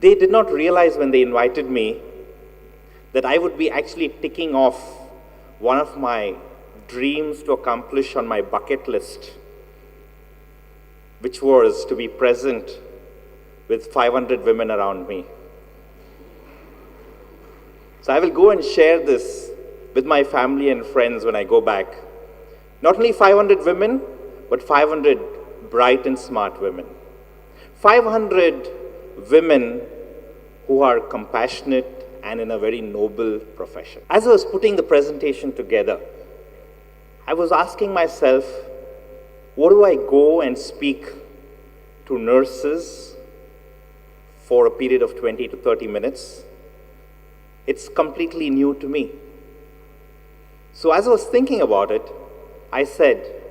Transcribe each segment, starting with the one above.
They did not realize when they invited me that I would be actually ticking off one of my dreams to accomplish on my bucket list, which was to be present with 500 women around me. So I will go and share this with my family and friends when I go back. Not only 500 women, but 500 bright and smart women. 500 women who are compassionate and in a very noble profession. As I was putting the presentation together, I was asking myself, what do I go and speak to nurses for a period of 20 to 30 minutes? It's completely new to me. So as I was thinking about it, I said,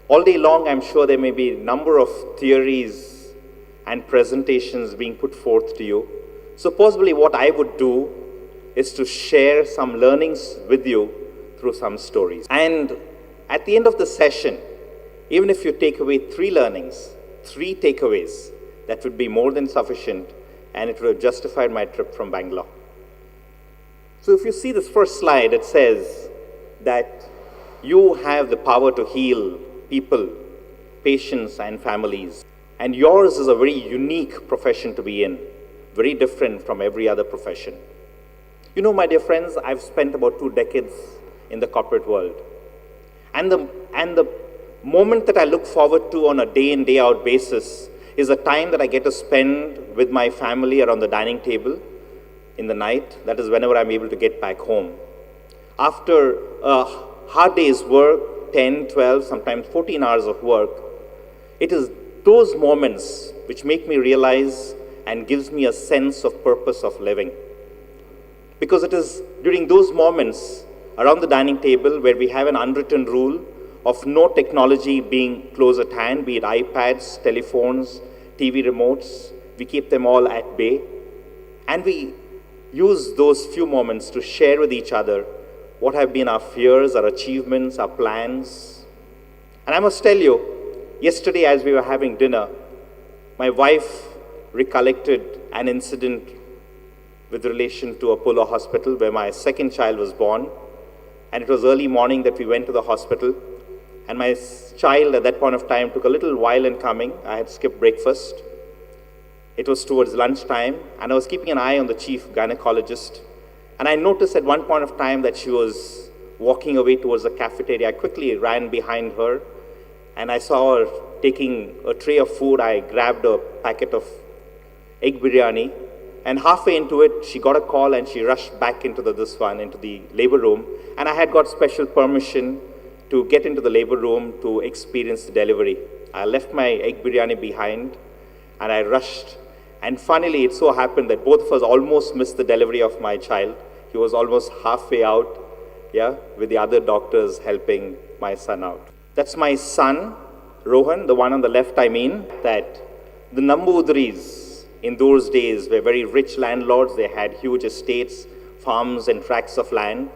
all day long, I'm sure there may be a number of theories and presentations being put forth to you. So possibly what I would do is to share some learnings with you through some stories. And at the end of the session, even if you take away 3 learnings, 3 takeaways, that would be more than sufficient, and it would have justified my trip from Bangalore. So if you see this first slide, it says that you have the power to heal people, patients, and families. And yours is a very unique profession to be in, very different from every other profession. You know, my dear friends, I've spent about 2 decades in the corporate world. And the moment that I look forward to on a day in, day out basis is a time that I get to spend with my family around the dining table in the night. That is whenever I'm able to get back home. After a hard day's work, 10, 12, sometimes 14 hours of work, it is those moments which make me realize and gives me a sense of purpose of living. Because it is during those moments around the dining table where we have an unwritten rule of no technology being close at hand, be it iPads, telephones, TV remotes, we keep them all at bay. And we use those few moments to share with each other what have been our fears, our achievements, our plans. And I must tell you, yesterday as we were having dinner, my wife recollected an incident with relation to Apollo Hospital where my second child was born. And it was early morning that we went to the hospital. And my child at that point of time took a little while in coming. I had skipped breakfast. It was towards lunchtime, and I was keeping an eye on the chief gynecologist. And I noticed at one point of time that she was walking away towards the cafeteria. I quickly ran behind her, and I saw her taking a tray of food. I grabbed a packet of egg biryani, and halfway into it, she got a call and she rushed back into the labor room. And I had got special permission to get into the labor room to experience the delivery. I left my egg biryani behind, and I rushed. And finally, it so happened that both of us almost missed the delivery of my child. He was almost halfway out, with the other doctors helping my son out. That's my son, Rohan, the one on the left, that the Namboodiris in those days were very rich landlords. They had huge estates, farms, and tracts of land.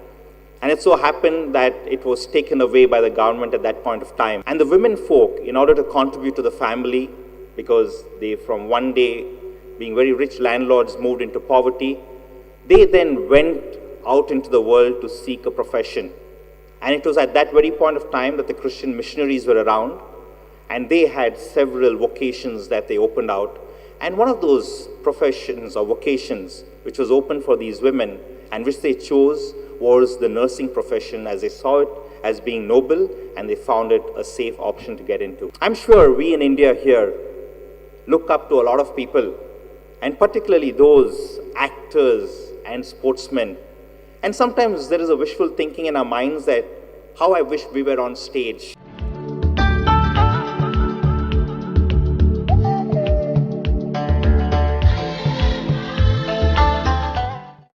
And it so happened that it was taken away by the government at that point of time. And the women folk, in order to contribute to the family, because they from one day being very rich landlords moved into poverty, they then went out into the world to seek a profession. And it was at that very point of time that the Christian missionaries were around, and they had several vocations that they opened out. And one of those professions or vocations which was open for these women and which they chose was the nursing profession, as they saw it as being noble, and they found it a safe option to get into. I'm sure we in India here look up to a lot of people, and particularly those actors and sportsmen. And sometimes there is a wishful thinking in our minds that how I wish we were on stage